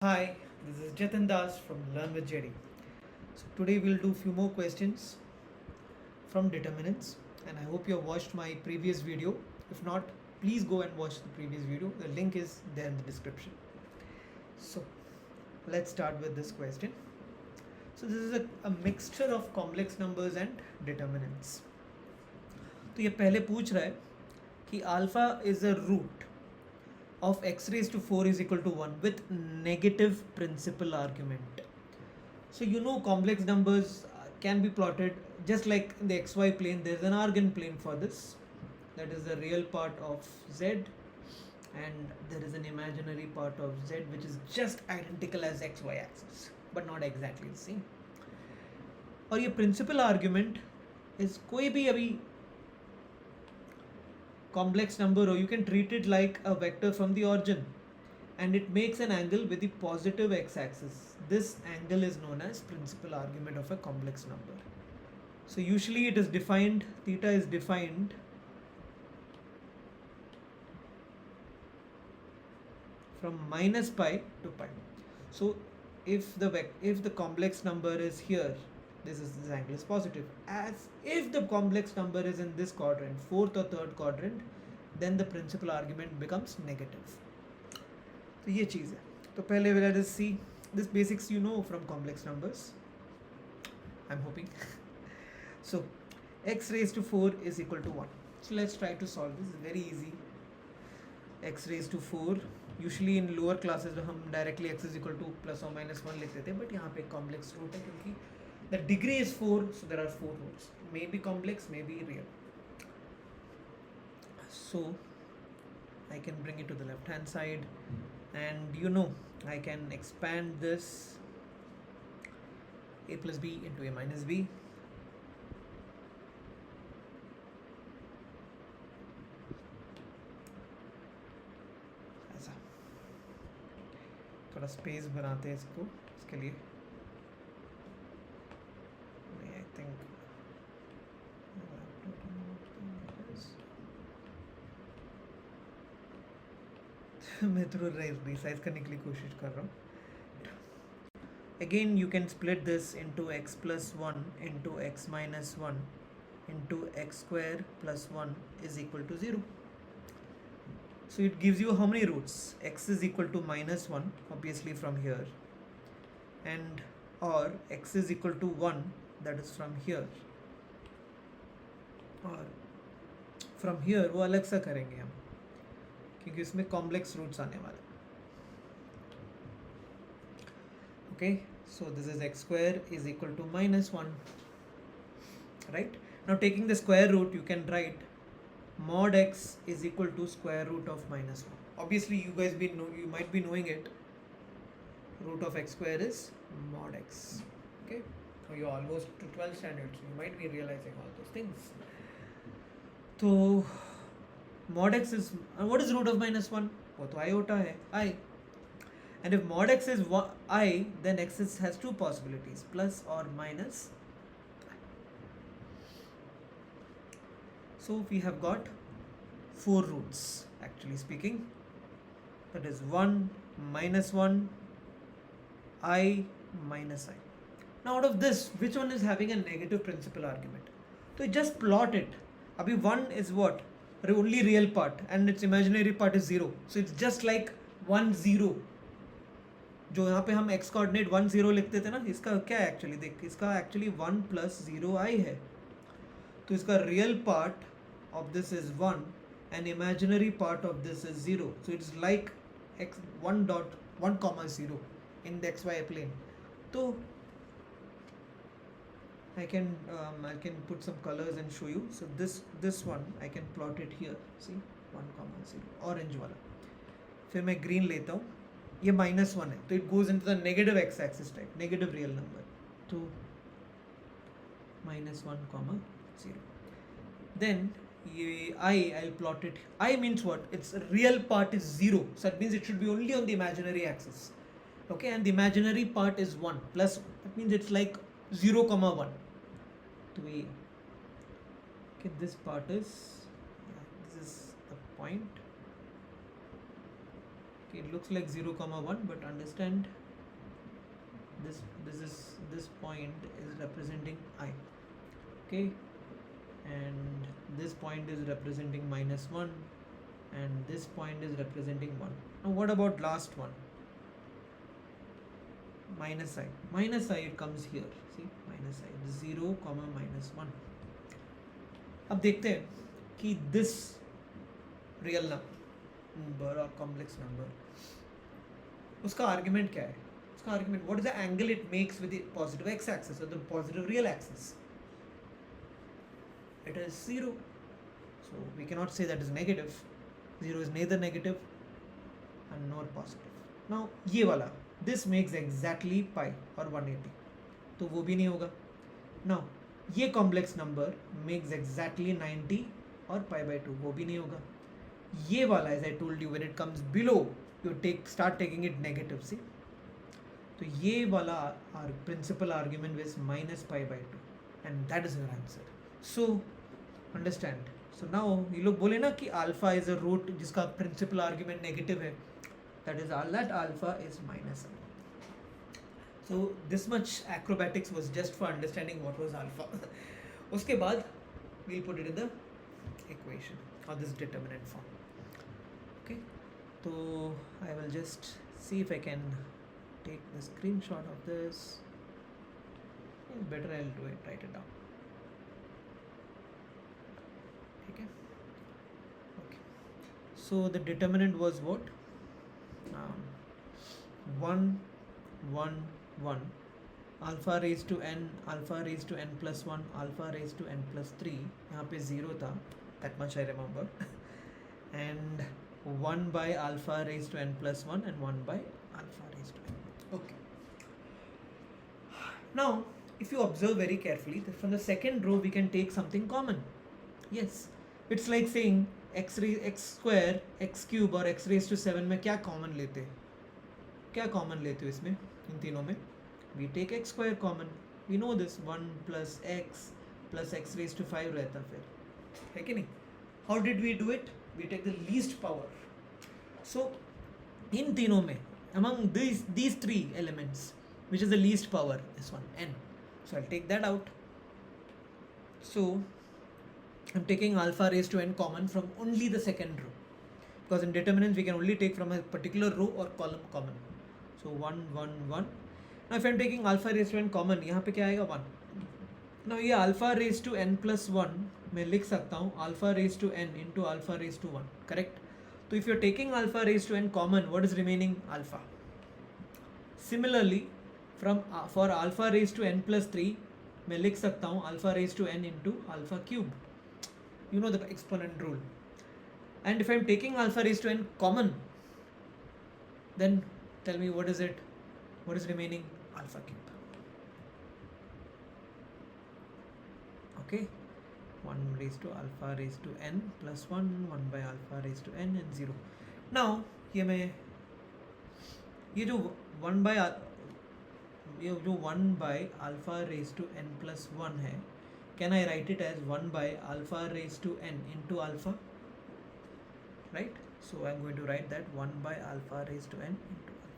Hi, this is Jatin Das from Learn with JD. So today we'll do few more questions from determinants, and I hope you have watched my previous video. If not, please go and watch the previous video. The link is there in the description. So let's start with this question. So this is a mixture of complex numbers and determinants. तो ये पहले पूछ रहा है कि alpha is a root of x raised to 4 is equal to 1 with negative principal argument. So complex numbers can be plotted just like in the xy plane. There is an argand plane for this, that is the real part of z, and there is an imaginary part of z which is just identical as xy axis but not exactly the same. और ये principal argument is कोई भी अभी complex number हो, you can treat it like a vector from the origin, and it makes an angle with the positive x-axis. This angle is known as principal argument of a complex number. So usually it is defined, theta is defined from minus pi to pi. So if the complex number is here, this angle is positive. As if the complex number is in this quadrant, fourth or third quadrant, then the principal argument becomes negative. तो ये चीज़ है. तो पहले let us see this basics from complex numbers, I'm hoping. So x raised to 4 is equal to 1. So let's try to solve this. It's very easy. X raised to 4, usually in lower classes हम directly x is equal to plus or minus 1 लिखते थे, but यहाँ पे complex root है क्योंकि the degree is 4, so there are 4 roots. Maybe complex, maybe real. So I can bring it to the left hand side, and I can expand this a plus b into a minus b. ऐसा थोड़ा space बनाते हैं इसको, इसके लिए I think मैं थोड़ा resize करने के लिए कोशिश कर रहा हूँ. Again you can split this into x plus 1 into x minus 1 into x square plus 1 is equal to 0. So it gives you how many roots? X is equal to minus 1, obviously from here, and or x is equal to 1, that is from here, or from here वो अलग सा करेंगे हम क्योंकि इसमें complex roots आने वाले. Okay, so this is x square is equal to minus 1, right? Now taking the square root, you can write mod x is equal to square root of minus 1. Obviously you might be knowing it. Root of x square is mod x. Okay, so you're almost to 12 standards, you might be realizing all those things. So mod x is, what is root of minus 1? वो तो iota है, I. And if mod x is I, then x has two possibilities, plus or minus I. So we have got 4 roots, actually speaking. That is 1, minus 1, I, minus I. Now out of this, which one is having a negative principal argument? So just plot it. Abhi 1 is what? Only real part, and its imaginary part is 0. So it's just like 1, 0. जो यहाँ पे हम x coordinate 1 0 लिखते थे ना, इसका क्या है एक्चुअली, देख इसका एक्चुअली 1 plus 0 I है. तो इसका real part of this is 1 and imaginary part of this is 0. So it's like x 1 dot 1 comma 0 in the xy plane. So I can put some colors and show you. So this one I can plot it here. See 1 comma 0 orange वाला. फिर मैं green लेता हूँ. ये minus 1 है, तो it goes into the negative x axis type, negative real number. तो minus 1 comma 0. Then I'll plot it. I means what? Its real part is 0, so that means it should be only on the imaginary axis. Okay, and the imaginary part is 1 plus, that means it's like 0 comma 1. तो ये okay, this part is, this is the point. Okay, it looks like 0 comma 1, but understand this point is representing I. Okay, and this point is representing minus 1, and this point is representing 1. Now what about last one? Minus I. Minus I, it comes here. See, minus I. 0 comma minus 1. अब देखते हैं कि this real number or complex number, उसका argument क्या है? उसका argument, what is the angle it makes with the positive x-axis or the positive real axis? It is 0. So we cannot say that is negative. 0 is neither negative and nor positive. Now ये वाला, this makes exactly pi or 180, तो वो भी नहीं होगा. Now ये complex number makes exactly 90 और pi by 2, वो भी नहीं होगा. ये वाला, as I told you, when it comes below, you start taking it negative. See, तो ये वाला our principal argument is minus pi by 2, and that is your answer. So understand. So now ये लोग बोले ना कि alpha is a root जिसका principal argument negative है, that is all that alpha is minus I. So this much acrobatics was just for understanding what was alpha. उसके बाद we'll put it in the equation or this determinant form. Okay, so I will just see if I can take the screenshot of this. Better I'll do it, write it down. Okay. Okay. So the determinant was what? 1, 1, 1, alpha raised to n plus 1, alpha raised to n plus 3. यहाँ पे 0 था, that much I remember. And 1 by alpha raised to n plus 1 and 1 by alpha raised to n. Okay. Now, if you observe very carefully, from the second row we can take something common. Yes, it's like saying x square, x cube और x raised to 7 में क्या common लेते हैं? क्या common लेते हो इसमें, इन तीनों में? We take x square common. We know this, 1 plus x raised to 5 रहता फिर, है कि नहीं? How did we do it? We take the least power. So इन तीनों में, among these three elements, which is the least power? This one, n. So I'll take that out. So I'm taking alpha raised to n common from only the second row, because in determinants we can only take from a particular row or column common. So 1, 1, 1. Now if I'm taking alpha raised to n common, यहाँ पे क्या आएगा? 1. Now ये alpha raised to n plus 1 मैं लिख सकता हूँ alpha raised to n into alpha raised to 1, correct? So if you're taking alpha raised to n common, what is remaining? Alpha. Similarly, for alpha raised to n plus 3 मैं लिख सकता हूँ alpha raised to n into alpha cube. You know the exponent rule. And if I'm taking alpha raised to n common, then tell me what is it? What is remaining? Alpha cube. Okay, 1 raised to alpha raised to n plus 1, 1 by alpha raised to n and 0. Now ये जो 1 by alpha raised to n plus 1 है, can I write it as 1 by alpha raised to n into alpha? Right? So I'm going to write that 1 by alpha raised to n into alpha.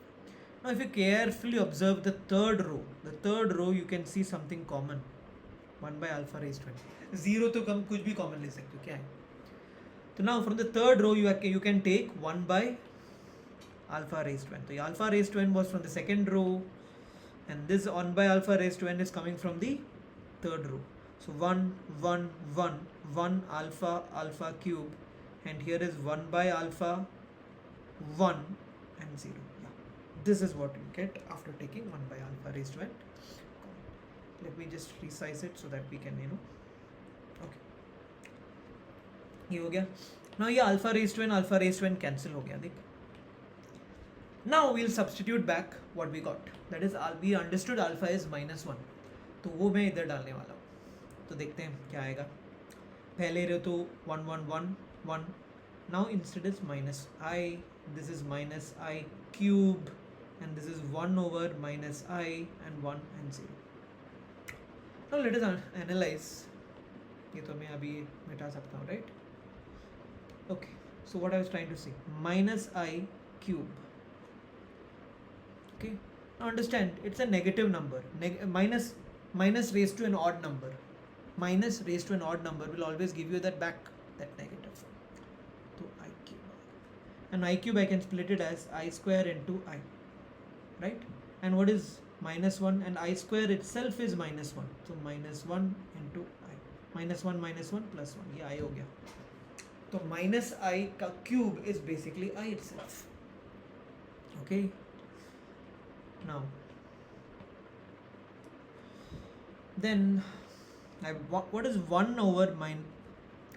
Now if you carefully observe the third row you can see something common. 1 by alpha raised to n. 0 तो कम कुछ भी common ले सकते हो, क्या है? So now from the third row you can take 1 by alpha raised to n. So the alpha raised to n was from the second row, and this 1 by alpha raised to n is coming from the third row. So 1, 1, 1, 1 alpha, alpha cube, and here is 1 by alpha, 1 and 0. Yeah. This is what you get after taking 1 by alpha raised to n. Let me just resize it so that we can, okay. ये हो गया. Now ये alpha raised to n cancel हो गया, देख. Now we'll substitute back what we got. That is, we understood alpha is minus 1. तो वो मैं इधर डालने वाला हूँ. तो देखते हैं क्या आएगा. पहले रो तो 1, 1, 1, 1. Now instead is minus I. This is minus I cube, and this is 1 over minus I and 1 and 0. Now let us analyze. ये तो मैं अभी मिटा सकता हूँ, right? Okay. So what I was trying to say, minus I cube Okay, now understand it's a negative number. Minus raised to an odd number. Minus raised to an odd number will always give you that back, that negative. So I cube. And I cube I can split it as I square into I. Right? And what is minus 1? And I square itself is minus 1. So minus 1 into I. Minus 1 plus 1. Yeah, I ho gaya. So minus I ka cube is basically I itself. Okay. Now, then what is 1 over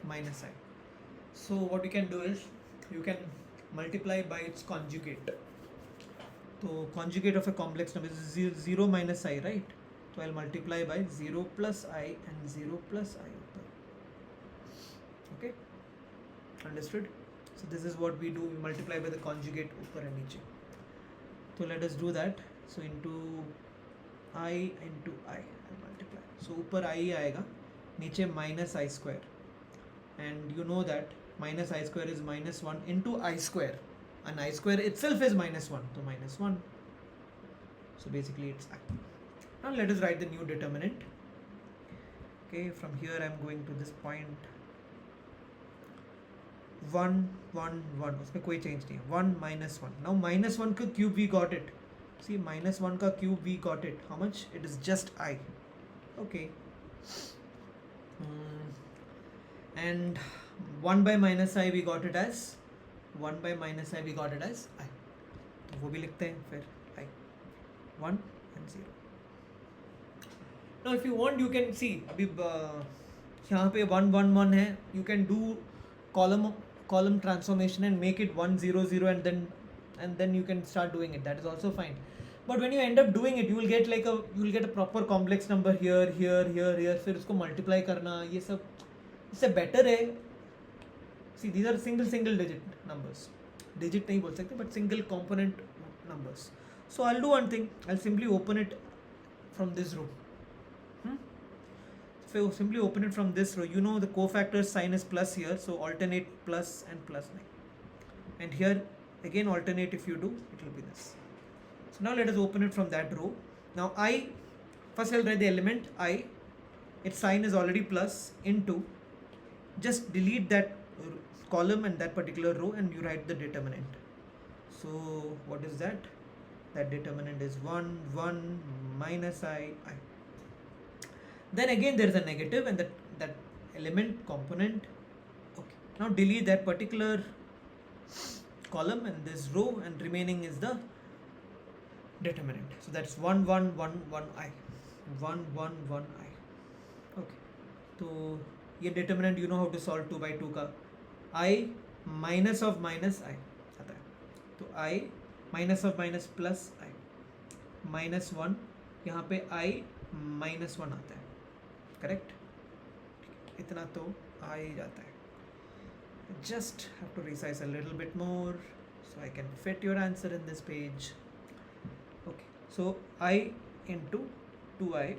minus I? So what you can do is you can multiply by its conjugate. So conjugate of a complex number is 0 minus I, right? So I'll multiply by 0 plus I and 0 plus I. Okay, understood? So this is what we do, we multiply by the conjugate upar and niche. So let us do that. So into I I'll multiply. So upar I aayega, niche minus I square. And you know that minus I square is minus 1 into I square. And I square itself is minus 1. So minus 1. So basically it's I. Now let us write the new determinant. Okay, from here I'm going to this point. 1, 1, 1. उसमें कोई change नहीं है. 1 minus 1. Now minus 1 का cube we got it. See, minus 1 ka cube we got it. How much? It is just I. Okay. And 1 by minus I we got it as 1 by minus I we got it as I. तो वो भी लिखते हैं फिर I. 1 and 0. Now if you want you can see अभी यहाँ पे 1 1 1 है. You can do column transformation and make it 1 0 0 and then you can start doing it. That is also fine. But when you end up doing it, you will get a proper complex number here. फिर उसको multiply करना, ये सब इससे better है. See, these are single digit numbers. Digit नहीं बोल सकते, but single component numbers. So I'll do one thing. I'll simply open it from this row. So simply open it from this row. You know the cofactor sign is plus here, so alternate plus and plus 9. And here again alternate. If you do, it will be this. So now let us open it from that row. Now first I'll write the element I. Its sign is already plus into. Just delete that column and that particular row and you write the determinant. So what is that? That determinant is 1 1 minus I. Then again there is a negative and that element component. Okay. Now delete that particular column and this row and remaining is the determinant. So that's 1 1 1 1 I. 1 1 1 I. Okay. So ये determinant you know how to solve 2 by 2 का. I minus of minus I आता है. तो I minus of minus plus I. Minus 1 यहाँ पे I minus 1 आता है. Correct? इतना तो आ ही जाता है. Just have to resize a little bit more so I can fit your answer in this page. Okay, so I into 2I.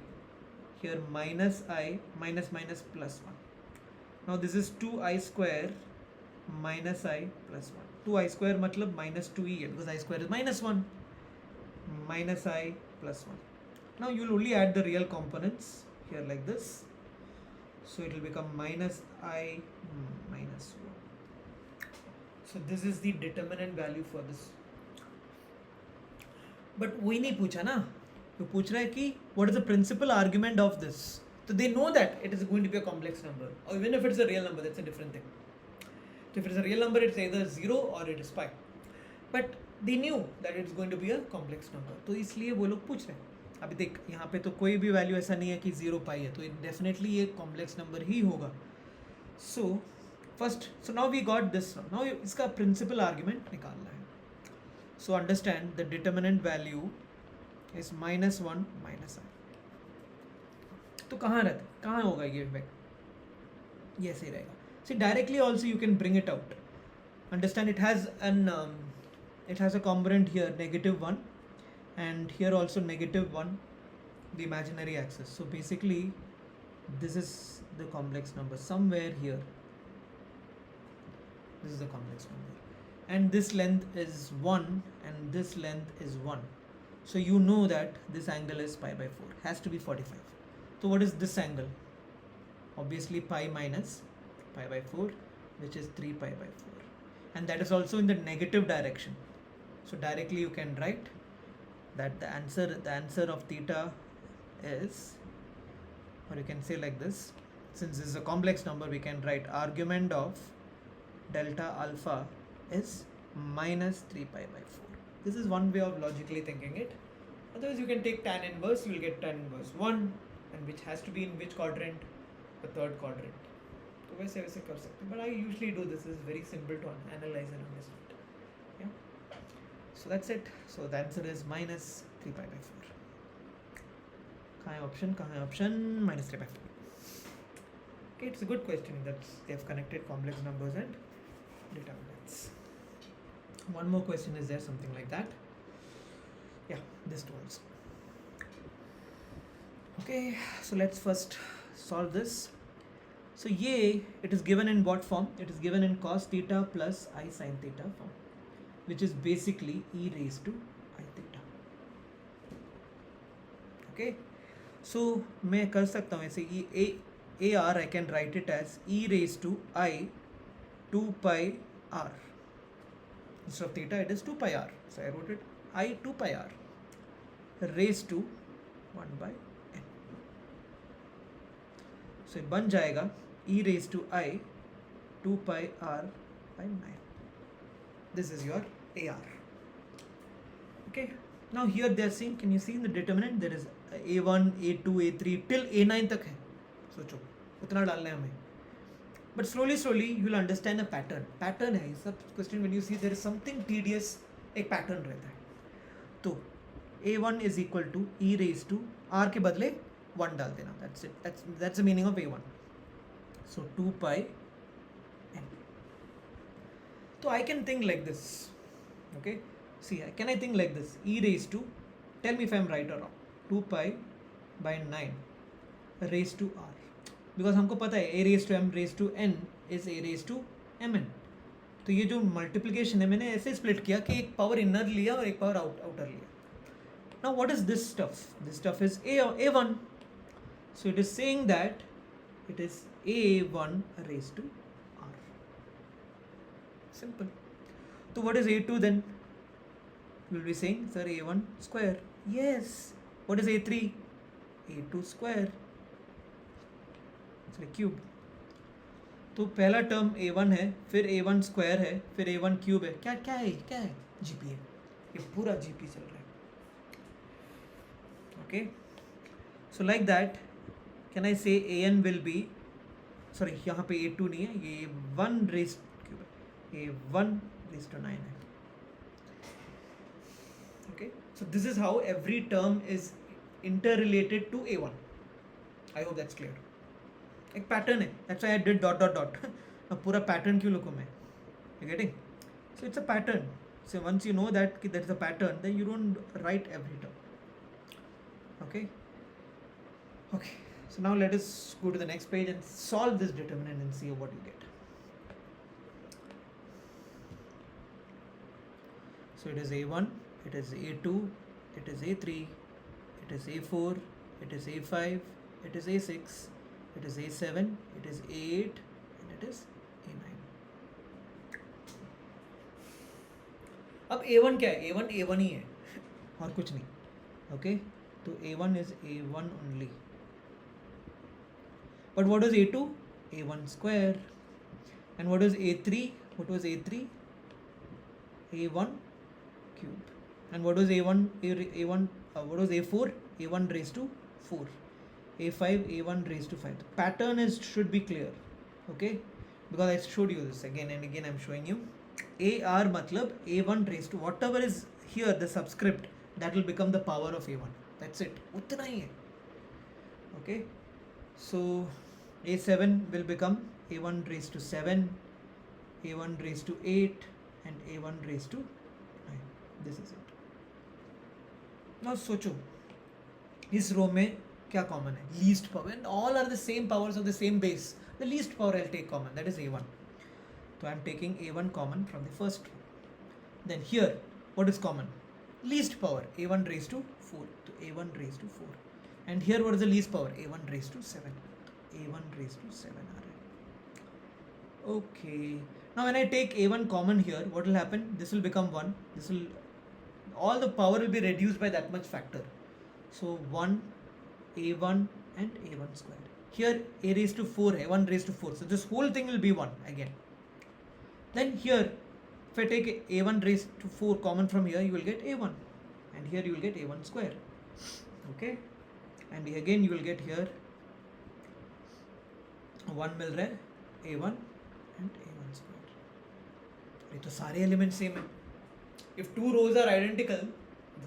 Here minus I minus plus 1. Now this is 2I square minus I plus 1. 2I square matlab minus 2e because I square is minus 1. Minus I plus 1. Now you will only add the real components here like this. So it will become minus I minus 1. So this is the determinant value for this. But वही नहीं पूछा ना. तो पूछ रहा है कि what is the principal argument of this? So they know that it is going to be a complex number. Or even if it's a real number, that's a different thing. So if it's a real number, it's either 0 or it is pi. But they knew that it's going to be a complex number. तो इसलिए वो लोग पूछ रहे हैं. अभी देख यहाँ पे तो कोई भी वैल्यू ऐसा नहीं है कि 0 पाई है, तो डेफिनेटली ये कॉम्प्लेक्स नंबर ही होगा. So now we got this. Now इसका प्रिंसिपल आर्ग्यूमेंट निकालना है. So understand the determinant value is minus 1 minus I. तो कहाँ होगा ये इफेक्ट? ये ऐसे रहेगा. See directly also you can bring it out. Understand it has a component here -1 and here also -1, the imaginary axis. So basically this is the complex number somewhere here. This is the complex number and this length is 1 and this length is 1. So you know that this angle is pi by 4, has to be 45. So what is this angle? Obviously pi minus pi by 4, which is 3 pi by 4. And that is also in the negative direction. So directly you can write that the answer of theta is, or you can say like this, since this is a complex number, we can write argument of delta alpha is minus 3 pi by 4. This is one way of logically thinking it. Otherwise you can take tan inverse, you will get tan inverse 1, and which has to be in which quadrant? The third quadrant. तो वैसे वैसे कर सकते हैं, but I usually do this. Is very simple to analyze and understand. Yeah. So that's it. So the answer is minus 3 pi by 4. कहाँ है option? कहाँ है option? Minus 3 by 4. Okay, it's a good question. That's they have connected complex numbers and determinants. One more question is there, something like that. Yeah, this too also. Okay, so let's first solve this. So ये it is given in what form? It is given in cos theta plus I sin theta form, which is basically e raised to I theta. Okay, so मैं कर सकता हूँ ऐसे AR I can write it as e raised to I 2 pi r. Instead of theta it is 2 pi r. So I wrote it I 2 pi r raised to 1 by n. So बन जाएगा e raised to I 2 pi r by 9. This is your AR. Okay. Now here they are saying, can you see in the determinant there is A1, A2, A3 till A9 तक है. सोचो उतना डालना है हमें. But slowly you will understand a pattern. Pattern है ये सब question. When you see there is something tedious, एक pattern रहता है. तो A1 is equal to e raised to r के बदले 1 डाल देना. That's it. That's the meaning of A1. So 2 pi n. So I can think like this. Okay. See, can I think like this? E raised to, tell me if I am right or wrong. 2 pi by 9 raised to r. Because हमको पता है a raised to m raised to n is a raised to mn. तो ये जो multiplication है मैंने ऐसे split किया कि एक power inner लिया और एक power outer लिया. Now what is this stuff? This stuff is a1. So it is saying that it is a1 raised to r. Simple. So what is a2 then? We'll be saying, sir, a1 square. Yes. What is a3? a2 square. It's like cube. तो पहला term a1 है, फिर a1 square है, फिर a1 cube है. क्या क्या है जीपी है, ये पूरा जीपी चल रहा है. Okay, so like that can I say an will be, sorry यहाँ पे a2 नहीं है, ये 1 raised क्यूब है, a1 raised to 9 है. Okay, so this is how every term is interrelated to a1. I hope that's clear. एक pattern है, that's why I did dot dot dot. अब पूरा पैटर्न क्यों लिखूँ मैं? You getting? So it's a pattern. So once you know that there is a pattern, then you don't write every term. Okay. So now let us go to the next page and solve this determinant and see what you get. So it is a1, it is a2, it is a3, it is a4, it is a5, it is a6, it is a7, it is a8, and it is a9. अब a1 क्या है? a1 ही है और कुछ नहीं. Okay, so a1 is a1 only. But what is a2? a1 square. And what is a3? What was a3? a1 cube. And what was a1? What was a4? a1 raised to 4. a5 a1 raised to 5. The pattern should be clear. Okay, because I showed you this again and again. I'm showing you. AR matlab a1 raised to whatever is here, the subscript, that will become the power of a1. That's it. उतना ही है. Okay, so a7 will become a1 raised to 7, a1 raised to 8, and a1 raised to 9. This is it. Now सोचो इस रो में क्या common है? Least power. And all are the same powers of the same base. The least power I'll take common, that is a1. So I'm taking a1 common from the first row. Then here, what is common? least power a1 raised to 4, तो a1 raised to 4, and here what is the least power, a1 raised to 7, a1 raised to 7 आ रहा है. Okay, now when I take a1 common here, what will happen, this will become 1, this will, all the power will be reduced by that much factor, so 1 a1 and a1 square. Here a raised to 4 है, 1 raised to 4, so this whole thing will be 1 again. Then here if I take a1 raised to 4 common from here, you will get a1, and here you will get a1 square. Okay, and again you will get here 1 मिल रहा है, a1 and a1 square. ये तो सारे element same है. If two rows are identical,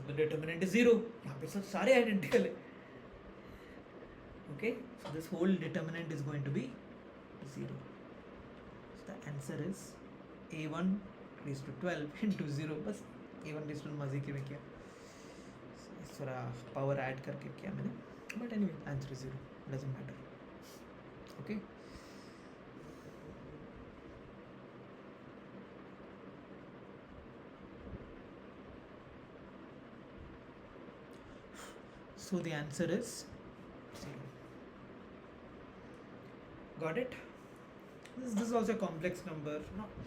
the determinant is 0. यहाँ पे सब सारे identical है. Okay, so this whole determinant is going to be 0. So the answer is a1 raised to 12 into 0. बस a1 raised to मजे के में किया, थोड़ा पावर ऐड करके किया मैंने, but anyway answer is 0, doesn't matter. Okay, so the answer is 0. Got it? This is also a complex number,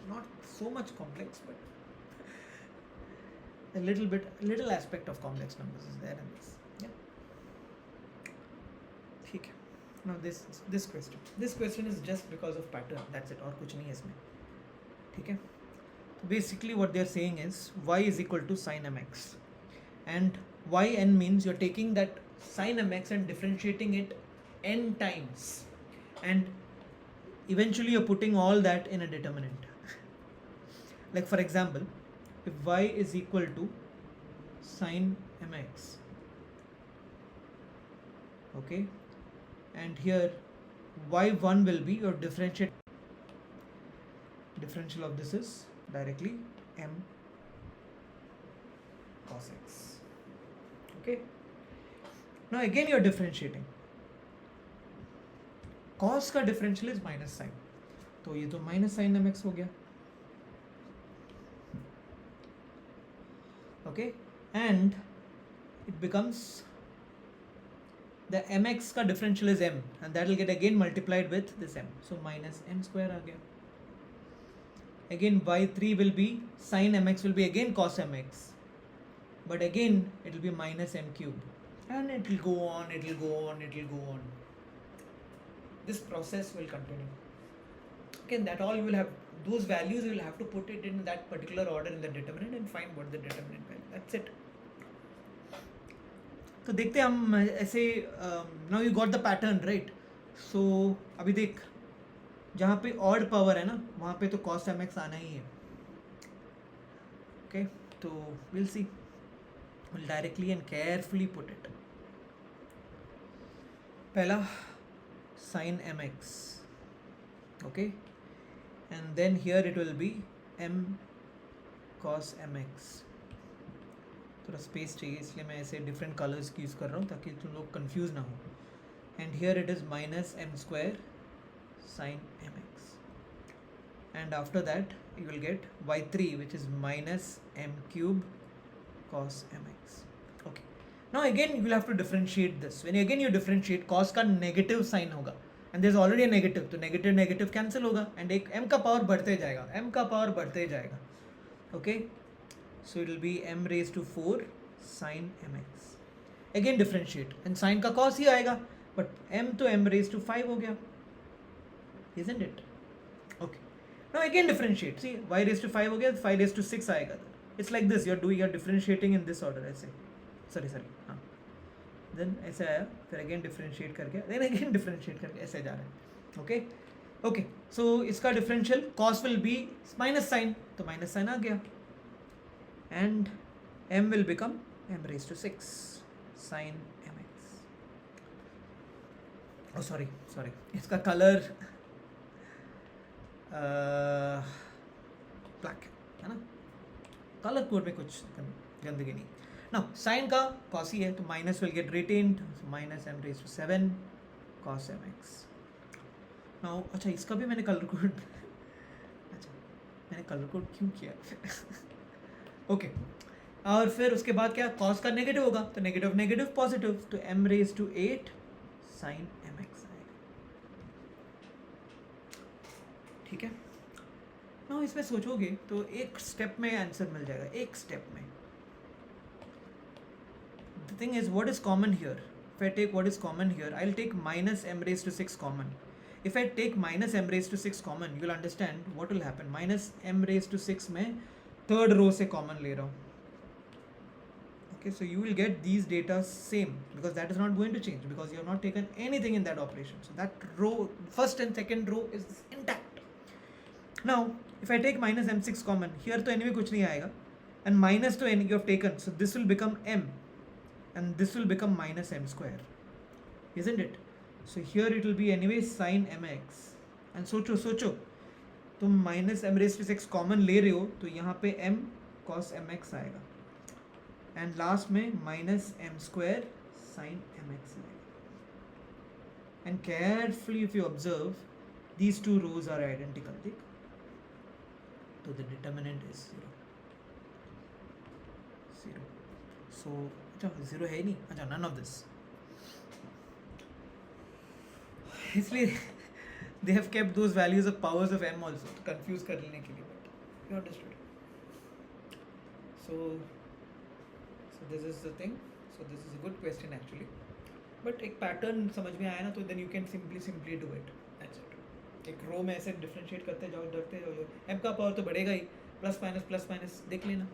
not so much complex, but a little aspect of complex numbers is there in this. Yeah. ठीक है. Now this question is just because of pattern, that's it, और कुछ नहीं है इसमें. ठीक है. So basically what they are saying is y is equal to sin mx, and yn means you're taking that sin mx and differentiating it n times, and eventually you're putting all that in a determinant. Like for example, if y is equal to sin mx, okay, and here y1 will be your differential of this is directly m cos x. Okay, now again you're differentiating. cos का differential is minus sign, तो ये तो minus sign mx हो गया. Okay, and it becomes the mx का differential is m, and that will get again multiplied with this m, so minus m square आ गया. Again y3 will be sin mx will be again cos mx, but again it will be minus m cube, and it will go on. This process will continue. Okay, that all you will have, those values you will have to put it in that particular order in the determinant and find what the determinant value. That's it. तो देखते हैं हम ऐसे. now you got the pattern, right? So अभी देख, जहाँ पे odd power है ना, वहाँ पे तो cos mx आना ही है. Okay, तो we'll see. We'll directly and carefully put it. पहला sin mx, okay, and then here it will be m cos mx. थोड़ा स्पेस चाहिए इसलिए मैं ऐसे डिफरेंट कलर्स की यूज़ कर रहा हूँ ताकि तुम लोग कंफ्यूज ना हो. And here it is minus m square sin mx, and after that you will get y3 which is minus m cube cos mx. Okay, now again you will have to differentiate this. When again you differentiate, cos का negative sign होगा, and there is already a negative, तो negative cancel होगा, and एक m का power बढ़ते जाएगा. Okay, so it will be m raised to 4 sin mx. Again differentiate, and sin का cos ही आएगा, but m तो m raised to 5 हो गया, isn't it? Okay, now again differentiate. See, y raised to 5 हो गया, 5 raised to 6 आएगा. It's like this, you're differentiating in this order ऐसे. Sorry हाँ, then ऐसे आया, फिर again differentiate करके, then again differentiate करके ऐसे जा रहा है. Okay, so इसका differential cos will be minus sign, तो minus sign आ गया, and m will become m raised to 6 sin mx. Oh sorry, इसका color black है ना, color code में कुछ गंदगी नहीं. Now sin का cos ही है, तो minus will get retained, so minus m raised to 7 cos mx. Now अच्छा, इसका भी मैंने color code क्यों किया? Okay, और फिर उसके बाद क्या, cos का नेगेटिव होगा तो नेगेटिव नेगेटिव पॉजिटिव, तो m raised to 8 sin mx आएगा. ठीक है. ना इसमें सोचोगे तो एक स्टेप में आंसर मिल जाएगा, एक स्टेप में. The thing is, what is common here? If I take what is common here, I'll take minus m raised to 6 common. If I take minus m raised to 6 common, you'll understand what will happen. Minus m raised to 6 में third row से common ले रहा हूँ. Okay, so you will get these data same because that is not going to change because you have not taken anything in that operation. So that row, first and second row is intact. Now, if I take minus m6 common, here तो anyway कुछ नहीं आएगा, and minus तो you have taken, so this will become m. And this will become minus m square, isn't it? So here it will be anyway sin mx. And सोचो तुम minus m raised to 6 common ले रहे हो तो यहाँ पे m cos mx आएगा and last में minus m square sin mx आएगा. And carefully if you observe, these two rows are identical, ठीक? So the determinant is 0. So zero है ही नहीं. अच्छा, नन ऑफ दिस. इसलिए they have kept those values of powers of m also, confuse कर लेने के लिए, but you understood. So this is the thing. So this is a good question actually, but एक पैटर्न समझ में आया ना तो then you can simply do it. That's it. एक रो में ऐसे डिफरेंशिएट करते जाओ, डरते जाओ. m का पावर तो बढ़ेगा ही, प्लस माइनस देख लेना.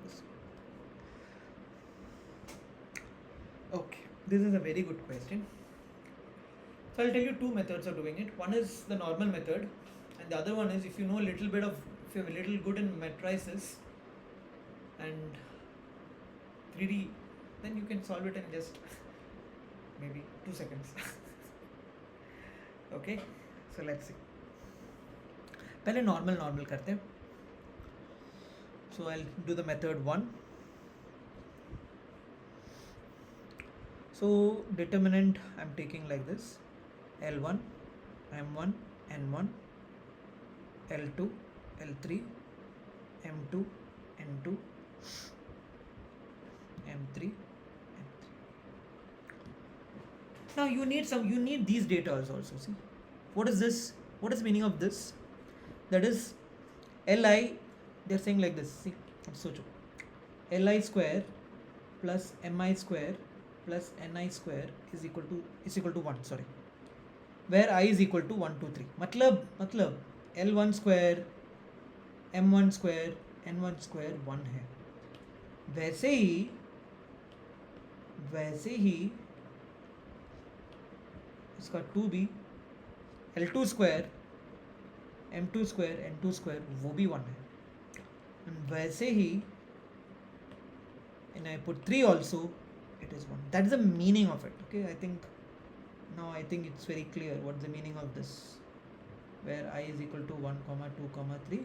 Okay, this is a very good question. So I'll tell you two methods of doing it. One is the normal method, and the other one is if you know a little bit of, if you're a little good in matrices and 3D, then you can solve it in just maybe 2 seconds. Okay, so let's see. पहले normal करते हैं. So I'll do the method 1. So determinant I'm taking like this: L1, M1, N1, L2, L3, M2, N2, M3, N3. Now you need these data also. See, what is this? What is the meaning of this? That is Li. They're saying like this. See, so Li square plus Mi square plus ni square is equal to 1. Sorry, where I is equal to 1 2 3. मतलब L1 square, M1 square, N1 square 1 है. वैसे ही इसका 2 भी L2 square, M2 square, N2 square वो भी 1 है. And वैसे ही and I put 3 also, it is 1. That is the meaning of it. Okay, I think it's very clear what's the meaning of this, where I is equal to 1 2 3.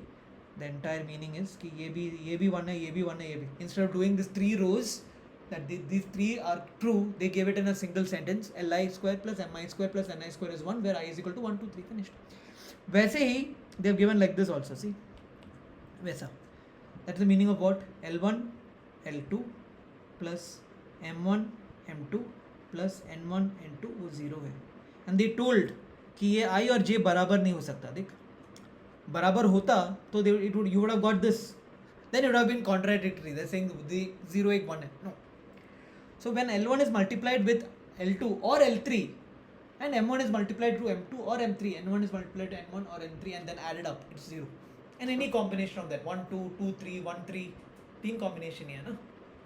The entire meaning is कि ये भी 1 है, ये भी 1 है, ये भी. Instead of doing these 3 rows that these 3 are true, they gave it in a single sentence: Li square plus Mi square plus Ni square is 1, where I is equal to 1 2 3. Finished. वैसे ही they have given like this also. See, वैसा. That's the meaning of what? L1 L2 plus M1 M2 plus N1 N2 वो 0 है. And they told कि ये I और J बराबर नहीं हो सकता. देख, बराबर होता तो you would have got this. Then it would have been contradictory. They're saying the 0 एक 1 है. No. So when L1 is multiplied with L2 or L3 and M1 is multiplied to M2 or M3, N1 is multiplied to N1 or N3 and then added up, it's 0. And any combination of that, 1 2 2 3 1 3, 3 combination है ना.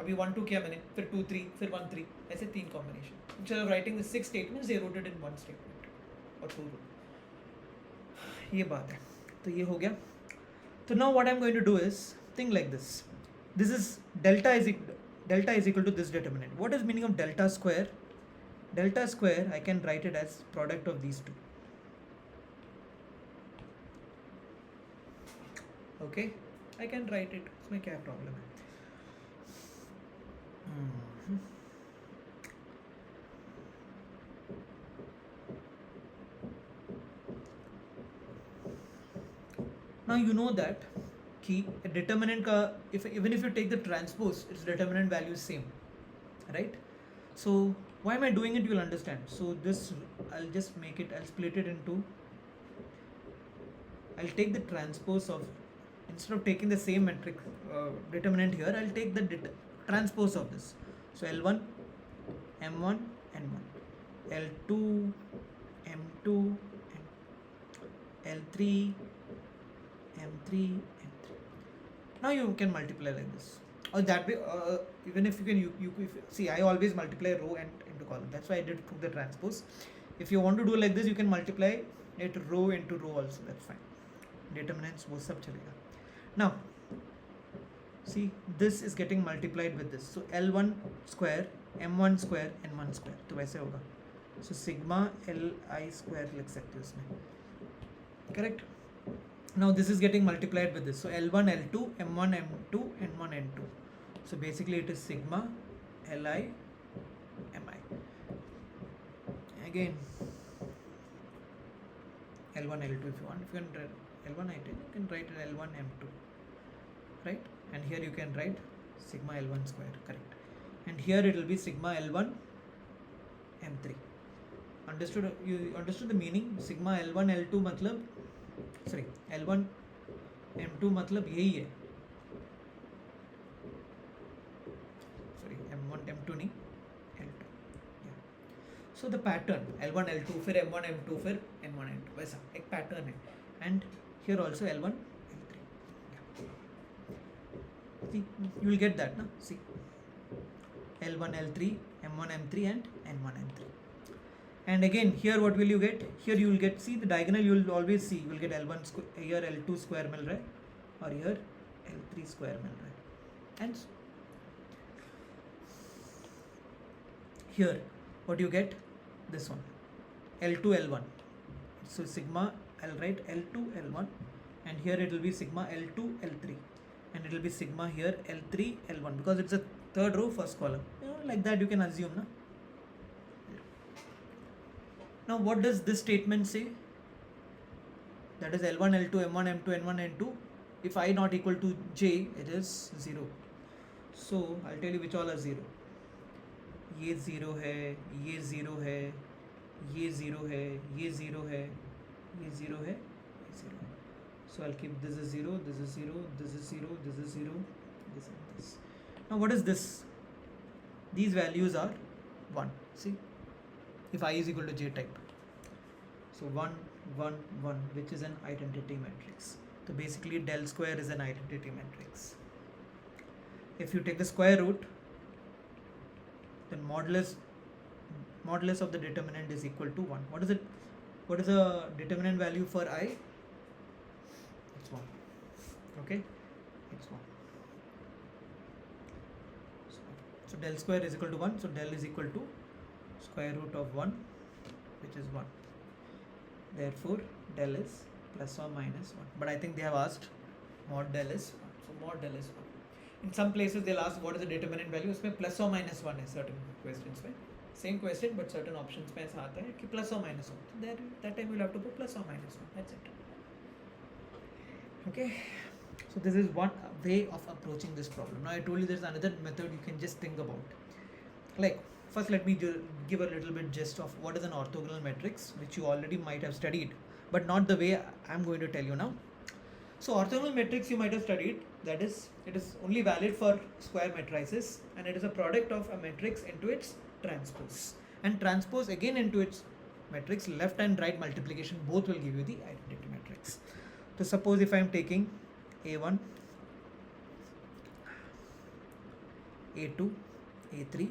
अभी 1 2 किया मैंने, फिर 2 3, फिर 1 3, ऐसे 3 combination. Instead of writing the 6 statements, they wrote it in 1 statement or 2 row. ये बात है. तो ये हो गया. So now what I'm going to do is think like this. This is delta is equal to this determinant. What is meaning of delta square? Delta square I can write it as product of these two. Okay, I can write it. इसमें क्या problem है? Now you know that कि determinant का even if you take the transpose, its determinant value is same, right? So why am I doing it? You'll understand. So this I'll just make it. I'll split it into. I'll take the transpose of, instead of taking the same metric determinant here, I'll take the transpose of this. So L1, M1, N1, L2, M2, L3, M3, M3. Now you can multiply like this. Or that way, even if you can, see, I always multiply row and into column. That's why I took the transpose. If you want to do like this, you can multiply it row into row also. That's fine. Determinants वो सब चलेगा. Now, see, this is getting multiplied with this. So L1 square, M1 square, N1 square. तो वैसे होगा. So sigma Li square लिख सकते हो इसमें. Correct? Now this is getting multiplied with this. So L1 L2, M1 M2, N1 N2. So basically it is sigma Li Mi. Again, L1 L2 if you want. If you can L1 I10, you can write it L1 M2, right? And here you can write sigma L1 square, correct? And here it will be sigma L1 M3. Understood? You understood the meaning? Sigma L1 L2 मतलब, sorry, L1 M2 मतलब यही है. Sorry, M1 M2 नहीं, L2. Yeah. So the pattern L1 L2 फिर M1 M2 फिर N1 N2 वैसा एक pattern है. And here also L1 L3. Yeah. See, you will get that, na? See, L1 L3, M1 M3 and N1 M3. And again here what will you get? Here you will get, see the diagonal, you will always see, you will get L1 square, here L2 square मिल रहा है और here L3 square मिल रहा है. And here what you get? This one L2 L1. So sigma, I'll write L2 L1, and here it will be sigma L2 L3, and it will be sigma here L3 L1 because it's a third row first column. You know, like that you can assume, na? Now what does this statement say? That is L1 L2 M1 M2 N1 N2. If I not equal to j, it is 0. So I'll tell you which all are 0. ये 0 है, ये 0 है, ये 0 है, ये 0 है, ये 0 है, ये 0 है. So I'll keep this is 0, this is 0, this is 0, this is 0, this and this. Now what is this? These values are 1. See, if I is equal to j type. So 1, 1, 1, which is an identity matrix. So basically del square is an identity matrix. If you take the square root, then modulus of the determinant is equal to 1. What is it? What is the determinant value for I? It's 1. Okay, it's 1. So del square is equal to 1. So del is equal to square root of 1, which is 1. Therefore del is plus or minus 1. But I think they have asked mod del is 1. So mod del is 1. In some places they'll ask what is the determinant value. उसमें plus or minus 1 है certain questions में. Same question but certain options में ऐसा आता है कि plus or minus 1. So there, that time you'll have to put plus or minus 1. That's it. Okay. So this is one way of approaching this problem. Now I told you there's another method you can just think about. Like, first let me give a little bit gist of what is an orthogonal matrix, which you already might have studied, but not the way I'm going to tell you now. So orthogonal matrix you might have studied, that is, it is only valid for square matrices, and it is a product of a matrix into its transpose, and transpose again into its matrix. Left and right multiplication both will give you the identity matrix. So suppose if I am taking A1, A2, A3,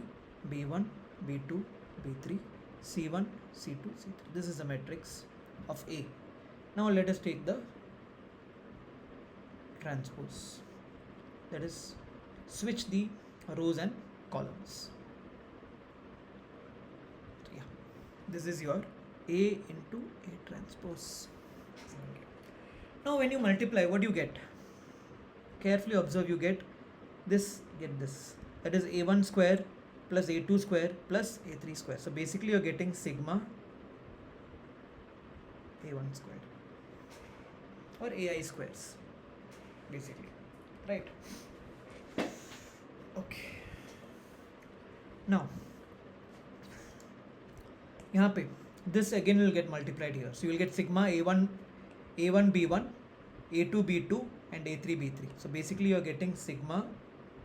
B1, B2, B3, C1, C2, C3. This is the matrix of A. Now let us take the transpose, that is, switch the rows and columns. So yeah, this is your A into A transpose. Now when you multiply, what do you get? Carefully observe, you get this, that is A1 square plus A2 square plus A3 square. So basically you're getting sigma A1 square or AI squares. basically, right? Okay. Now, यहाँ पे this again will get multiplied here. So you will get sigma A1 B1, A2 B2 and A3 B3. So basically you are getting sigma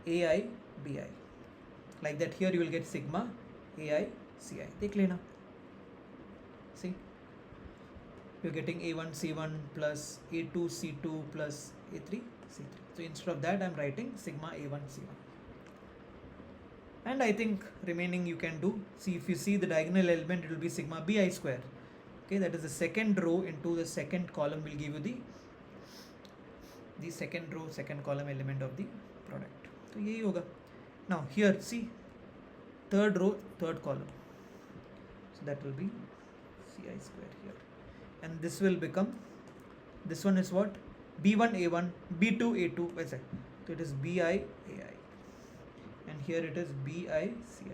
AI BI. Like that here you will get sigma AI CI. देख लेना. See, you're getting A1 C1 plus A2 C2 plus A3 C3. So instead of that I'm writing sigma A1 C1. And I think remaining you can do. See, if you see the diagonal element, it will be sigma bi square. Okay, that is the second row into the second column will give you the second row, second column element of the product. So यही होगा. Now here see, third row, third column. So that will be ci square here, and this will become, this one is what, b1 a1, b2 a2, वैसे. So it is bi ai. And here it is bi ci,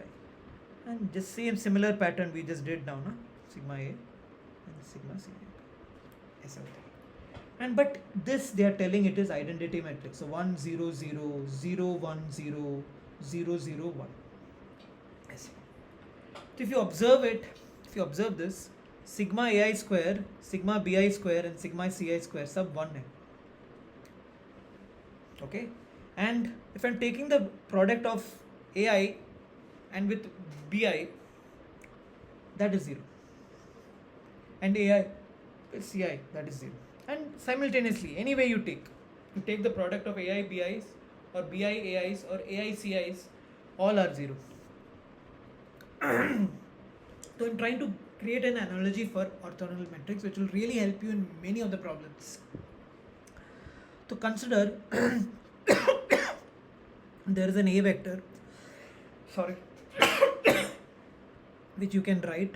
and just same similar pattern we just did now, na? Sigma a and sigma ci. Yes, and but this they are telling it is identity matrix. So 1 0 0 0 1 0 0 0 1. Yes. So if you observe it, if you observe this, sigma ai square, sigma bi square and sigma ci square sub 1 hai. Okay. And if I'm taking the product of AI and with BI, that is 0. And AI with CI, that is 0. And simultaneously, any way you take the product of AI BIs or BI AIs or AI CIs, all are 0. So I'm trying to create an analogy for orthogonal matrix which will really help you in many of the problems. So consider there is an A vector, which you can write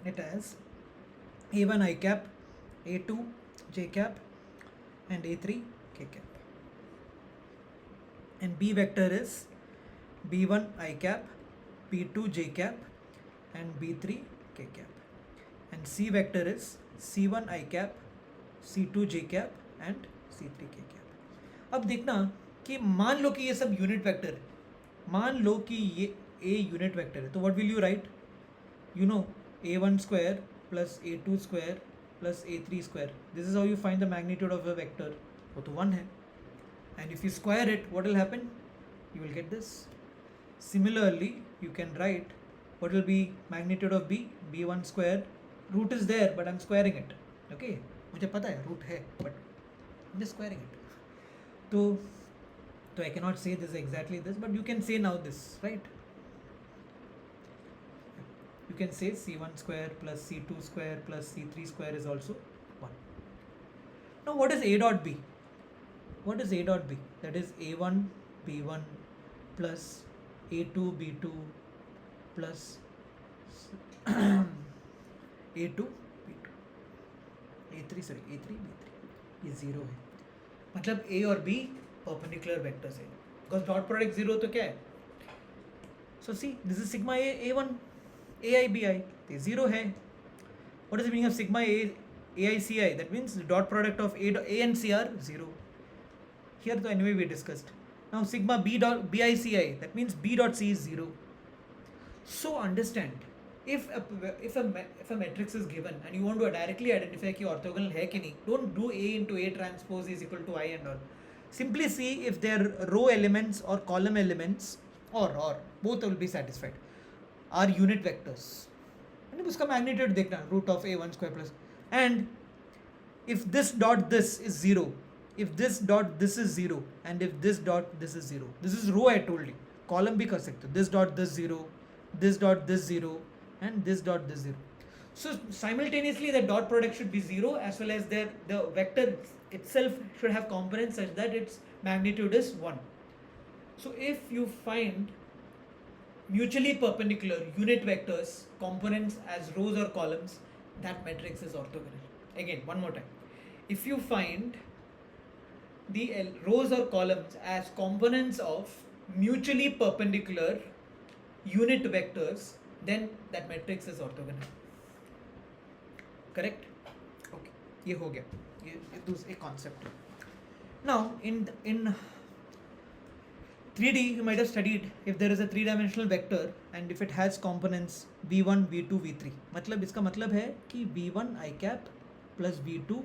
it as A1 I cap, A2 J cap and A3 K cap. And B vector is B1 I cap, B2 J cap and B3 K cap. And C vector is C1 I cap, C2 J cap and C3 K cap. अब देखना कि मान लो कि ये सब unit vector है, मान लो कि ये ए यूनिट वेक्टर है, तो what will you write? You know a1 square plus a2 square plus a3 square. This is how you find the magnitude of a vector. वो तो 1 है. And if you square it, what will happen? You will get this. Similarly you can write what will be magnitude of b, b1 square. Root is there but I am squaring it. Okay, मुझे पता है root है but I am just squaring it. So I cannot say this exactly this, but you can say now this, right? You can say c1 square plus c2 square plus c3 square is also 1. Now what is a dot b? What is a dot b? That is a1 b1 plus a2 b2 plus a2 b2 a3 b3. ये 0 है, मतलब a और b perpendicular vectors है, because dot product 0 तो क्या है? So see, this is sigma a1 ai bi, ये 0 है. What is the meaning of sigma ai ci? That means the dot product of a and c are 0. Here तो anyway we discussed. Now sigma b dot bi ci, that means b dot c is 0. So understand, if a matrix is given and you want to directly identify कि orthogonal है कि नहीं, don't do a into a transpose is equal to I and all. Simply see if their row elements or column elements or both will be satisfied, are unit vectors. And उसका magnitude देखना, root of a1 square plus. And if this dot this is 0, if this dot this is 0, and if this dot this is 0, this is row I told you, column भी कर सकते हो. This dot this 0, this dot this 0 and this dot this 0. So simultaneously the dot product should be 0 as well as the vector itself should have components such that its magnitude is 1. So if you find mutually perpendicular unit vectors components as rows or columns, that matrix is orthogonal. Again, one more time. If you find the rows or columns as components of mutually perpendicular unit vectors, then that matrix is orthogonal. Correct? Okay, ये हो गया, ये दूसरा एक concept है. Now in 3D you might have studied if there is a three-dimensional vector and if it has components v1, v2, v3. मतलब इसका मतलब है कि v1 I cap plus v2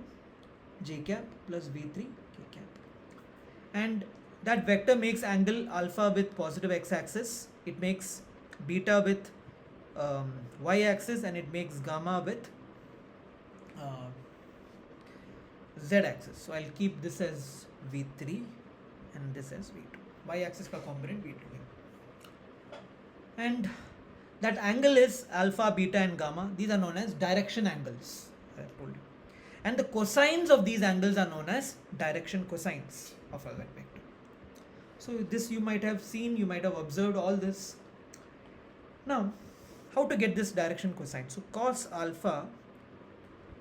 j cap plus v3 k cap, and that vector makes angle alpha with positive x-axis, it makes beta with y-axis, and it makes gamma with z-axis. So I'll keep this as v3 and this as v2. Y-axis का component v2 है, and that angle is alpha, beta and gamma. These are known as direction angles, I have told you, and the cosines of these angles are known as direction cosines of a vector. So this you might have seen, you might have observed all this. Now how to get this direction cosine? So cos alpha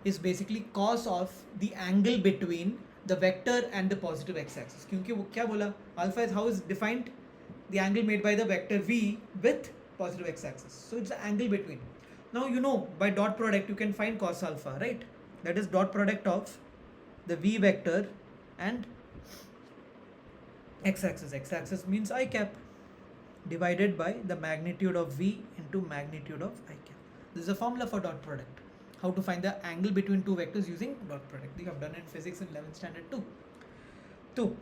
is basically cos of the angle between the vector and the positive x-axis. क्योंकि वो क्या बोला, alpha is how is defined, the angle made by the vector v with positive x-axis. So it's the angle between. Now you know by dot product you can find cos alpha, right? That is dot product of the v vector and x-axis. X-axis means I cap divided by the magnitude of v into magnitude of I cap. This is a formula for dot product. How to find the angle between two vectors using dot product. We have done in physics in 11th standard too. तो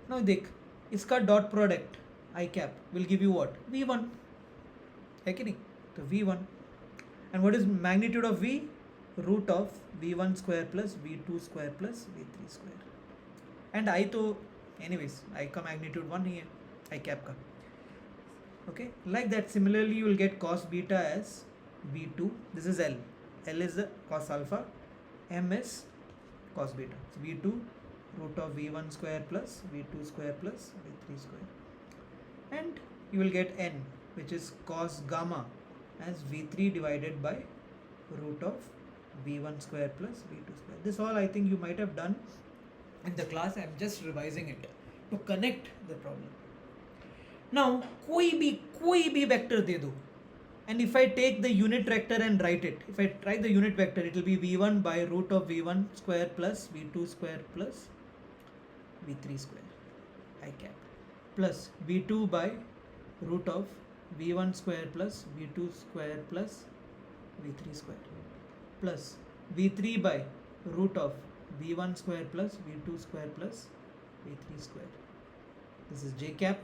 now देख, इसका dot product I cap will give you what? v1 है कि नहीं? तो v1, and what is magnitude of v? Root of v1 square plus v2 square plus v3 square, and I तो anyways I का magnitude 1 ही है I cap का. Okay, like that similarly you will get cos beta as v2. This is L. L is the cos alpha, M is cos beta. So v2 root of v1 square plus v2 square plus v3 square, and you will get N, which is cos gamma as v3 divided by root of v1 square plus v2 square. This all I think you might have done in the class. I am just revising it to connect the problem. Now कोई भी vector दे दो, and if I take the unit vector and write it, if I write the unit vector, it will be v1 by root of v1 square plus v2 square plus v3 square I cap, plus v2 by root of v1 square plus v2 square plus v3 square, plus v3 by root of v1 square plus v2 square plus v3 square. This is j cap,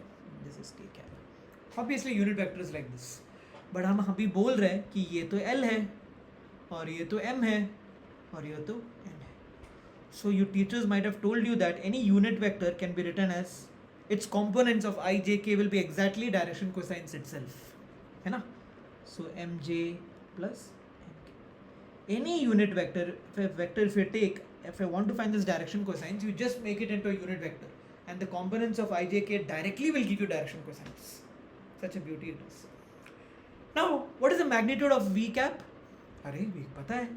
this is k cap. Obviously unit vector is like this, but हम अभी बोल रहे हैं कि ये तो L है और ये तो M है और ये तो N है. So your teachers might have told you that any unit vector can be written as its components of I, J, K will be exactly direction cosines itself, है ना? So Mj plus Mk. Any unit vector, if you take, if I want to find this direction cosines, you just make it into a unit vector, and the components of I, J, K directly will give you direction cosines. Such a beauty it is. Now, what is the magnitude of v cap? अरे v पता है,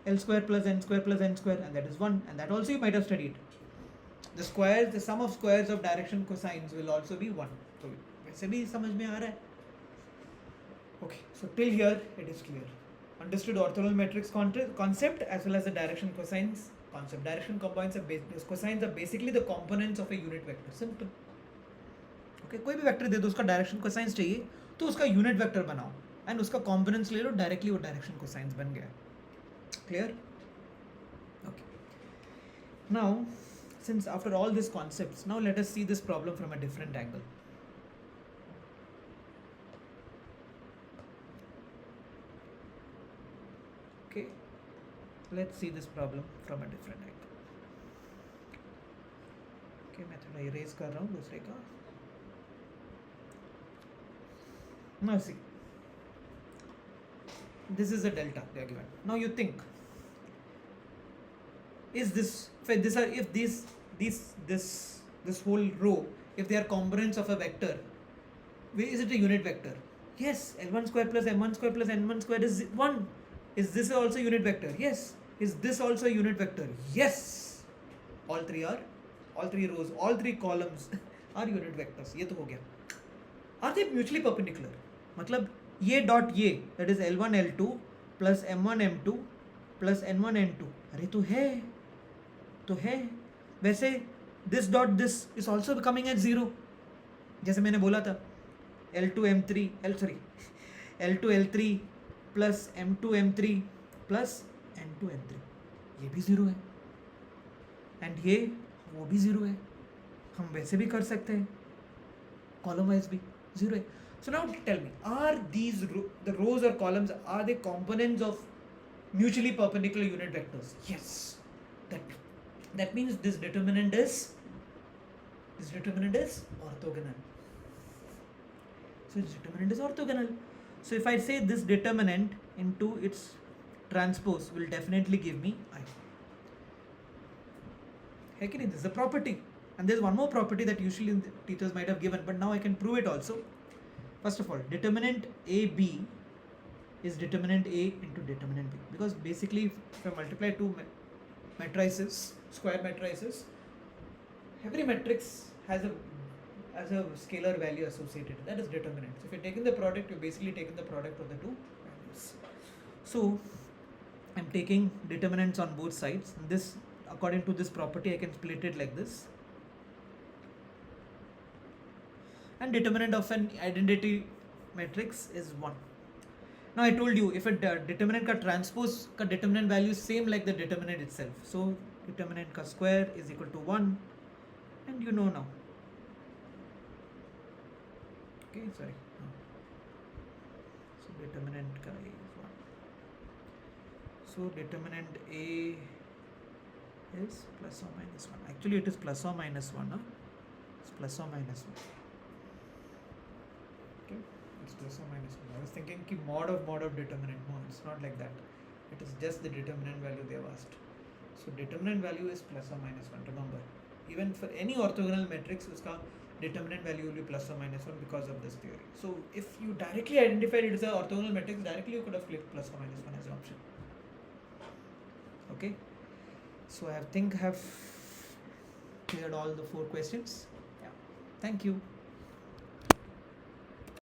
L square plus n square plus n square, and that is 1, and that also you might have studied. The squares, the sum of squares of direction cosines will also be 1. तो वैसे भी समझ में आ रहा है. Okay, so till here it is clear. Understood orthogonal matrix concept as well as the direction cosines concept. Direction cosines are basically the components of a unit vector. Simple. Okay, कोई भी vector दे दो, उसका direction cosines चाहिए तो उसका unit vector बनाओ and उसका components ले लो, डायरेक्टली वो डायरेक्शन कोसाइंस बन गया. Clear? Okay. Now since after all these concepts, now let us see this problem from a different angle. Okay, let's see this problem from a different angle. Okay, मैं थोड़ा erase कर रहा हूँ दूसरे का. Now see, this is a delta they are given. Now you think, is this whole row, if they are components of a vector, is it a unit vector? Yes, L1 square plus M1 square plus N1 square is 1. Is this also unit vector? Yes. Is this also a unit vector? Yes. All three rows, all three columns are unit vectors. ये तो हो गया. Are they mutually perpendicular? मतलब ये dot ये, that is L1 L2 plus M1 M2 plus N1 N2. अरे तो है. वैसे this dot this is also coming at 0, जैसे मैंने बोला था L2 M3 L2 L3 plus M2 M3 plus N2 N3, ये भी 0 है एंड ये वो भी 0 है. हम वैसे भी कर सकते हैं, कॉलम वाइज भी 0 है. So now tell me, are these the rows or columns, are they components of mutually perpendicular unit vectors? Yes. That means this determinant is orthogonal. So this determinant is orthogonal. So if I say this determinant into its transpose will definitely give me I. This is the property. And there's one more property that usually teachers might have given, but now I can prove it also. First of all, determinant AB is determinant A into determinant B, because basically if I multiply two matrices, square matrices, every matrix has a scalar value associated. That is determinant. So if you're taking the product, you're basically taking the product of the two values. So I'm taking determinants on both sides. And this, according to this property, I can split it like this. And determinant of an identity matrix is 1. Now I told you, if a determinant ka transpose ka determinant value is same like the determinant itself. So determinant ka square is equal to 1, and you know now. Okay, sorry. So determinant ka is 1. So determinant A is plus or minus 1. Actually it is plus or minus 1. It's plus or minus 1. Okay, it's plus or minus 1. I was thinking ki mod of determinant. No, it's not like that. It is just the determinant value they have asked. So determinant value is plus or minus 1. Remember, even for any orthogonal matrix, uska determinant value will be plus or minus 1 because of this theory. So if you directly identified it as an orthogonal matrix, directly you could have clicked plus or minus 1 as an option. Okay, so I think I have cleared all the 4 questions. Yeah, thank you.